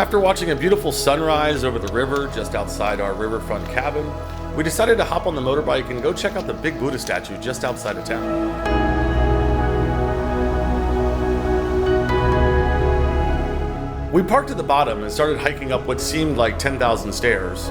After watching a beautiful sunrise over the river just outside our riverfront cabin, we decided to hop on the motorbike and go check out the big Buddha statue just outside of town. We parked at the bottom and started hiking up what seemed like 10,000 stairs.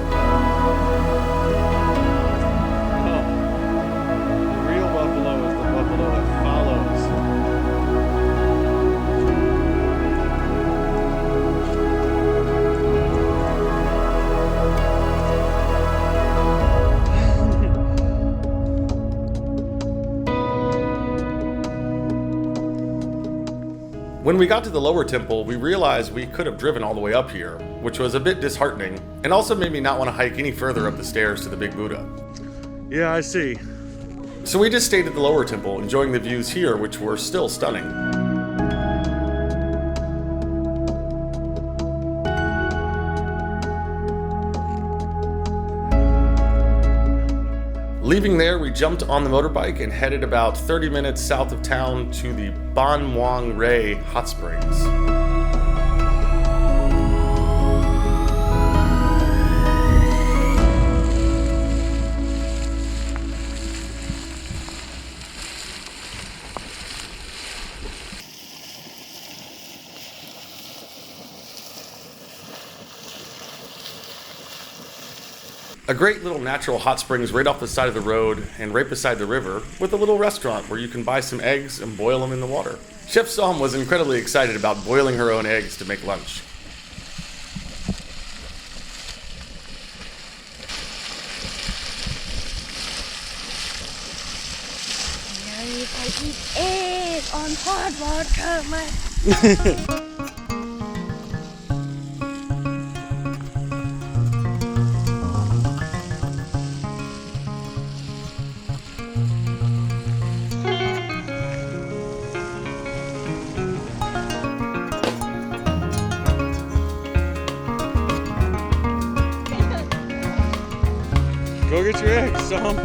When we got to the lower temple, we realized we could have driven all the way up here, which was a bit disheartening, and also made me not want to hike any further up the stairs to the big Buddha. Yeah, I see. So we just stayed at the lower temple, enjoying the views here, which were still stunning. Leaving there, we jumped on the motorbike and headed about 30 minutes south of town to the Mueang Hot Springs. A great little natural hot springs right off the side of the road and right beside the river, with a little restaurant where you can buy some eggs and boil them in the water. Chef Som was incredibly excited about boiling her own eggs to make lunch. I eat egg on hot water, man. Go get your eggs, Som.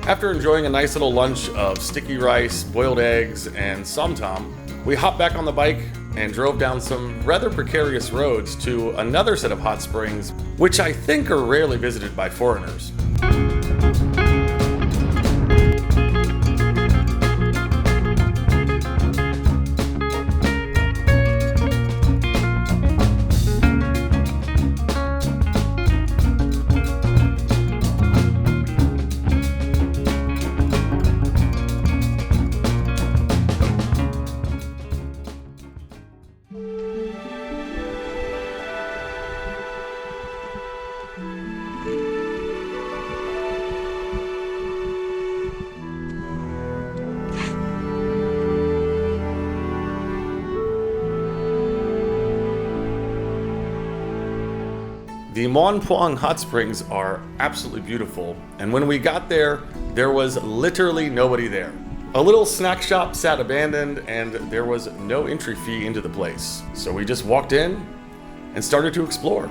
After enjoying a nice little lunch of sticky rice, boiled eggs, and somtam, we hopped back on the bike and drove down some rather precarious roads to another set of hot springs, which I think are rarely visited by foreigners. The Mueang hot springs are absolutely beautiful, and when we got there, there was literally nobody there. A little snack shop sat abandoned, and there was no entry fee into the place. So we just walked in and started to explore.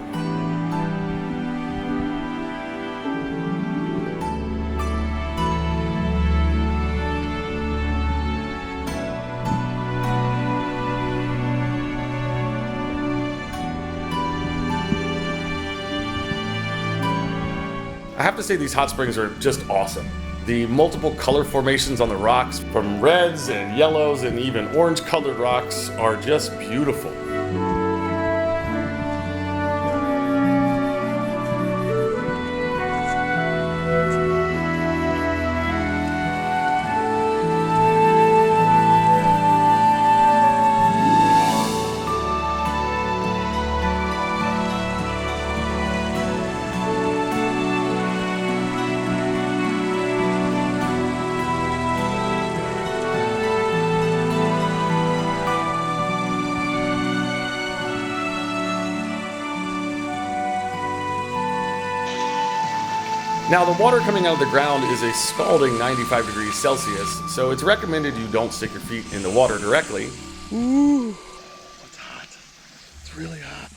I have to say these hot springs are just awesome. The multiple color formations on the rocks, from reds and yellows and even orange colored rocks, are just beautiful. Now, the water coming out of the ground is a scalding 95 degrees Celsius, so it's recommended you don't stick your feet in the water directly. Ooh, it's hot. It's really hot.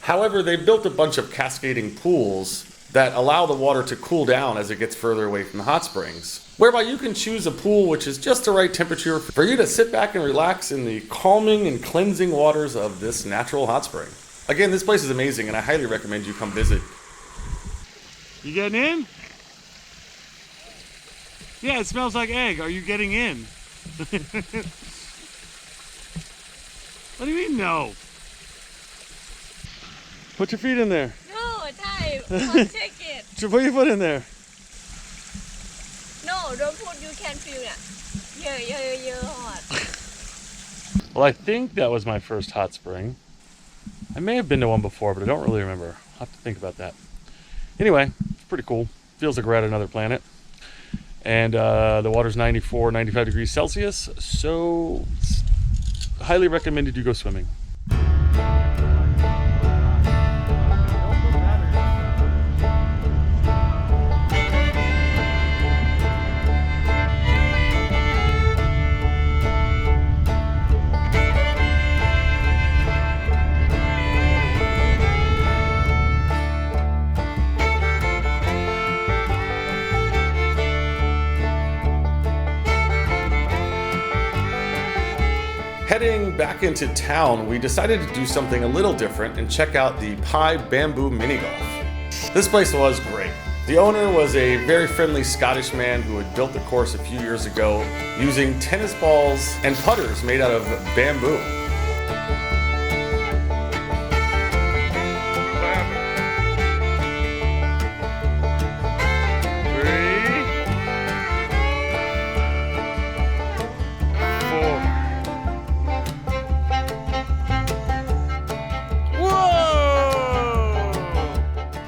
However, they built a bunch of cascading pools that allow the water to cool down as it gets further away from the hot springs, whereby you can choose a pool which is just the right temperature for you to sit back and relax in the calming and cleansing waters of this natural hot spring. Again, this place is amazing, and I highly recommend you come visit. You getting in? Yeah, it smells like egg. Are you getting in? What do you mean no? Put your feet in there. No, time. One second. Put your foot in there. No, don't put. You can feel it. Yeah, hot. Well, I think that was my first hot spring. I may have been to one before, but I don't really remember. I'll have to think about that. Anyway, it's pretty cool. Feels like we're at another planet. And the water's 94, 95 degrees Celsius, so it's highly recommended you go swimming. Heading back into town, we decided to do something a little different and check out the Paeng Bamboo Mini Golf. This place was great. The owner was a very friendly Scottish man who had built the course a few years ago using tennis balls and putters made out of bamboo.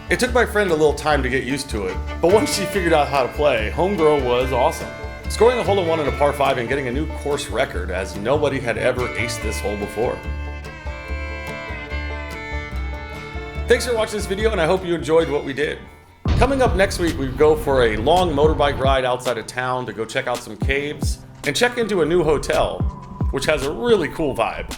It took my friend a little time to get used to it, but once she figured out how to play, homegirl was awesome. Scoring a hole-in-one in a par 5 and getting a new course record, as nobody had ever aced this hole before. Thanks for watching this video, and I hope you enjoyed what we did. Coming up next week, we go for a long motorbike ride outside of town to go check out some caves and check into a new hotel, which has a really cool vibe.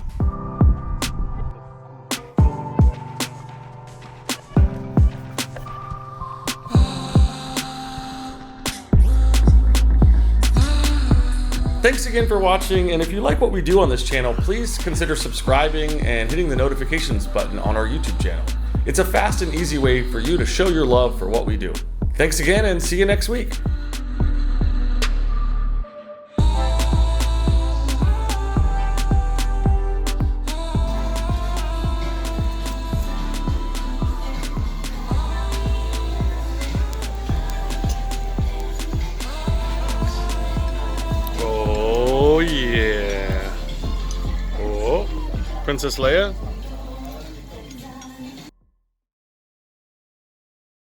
Thanks again for watching, and if you like what we do on this channel, please consider subscribing and hitting the notifications button on our YouTube channel. It's a fast and easy way for you to show your love for what we do. Thanks again, and see you next week. Oh yeah. Oh, Princess Leia.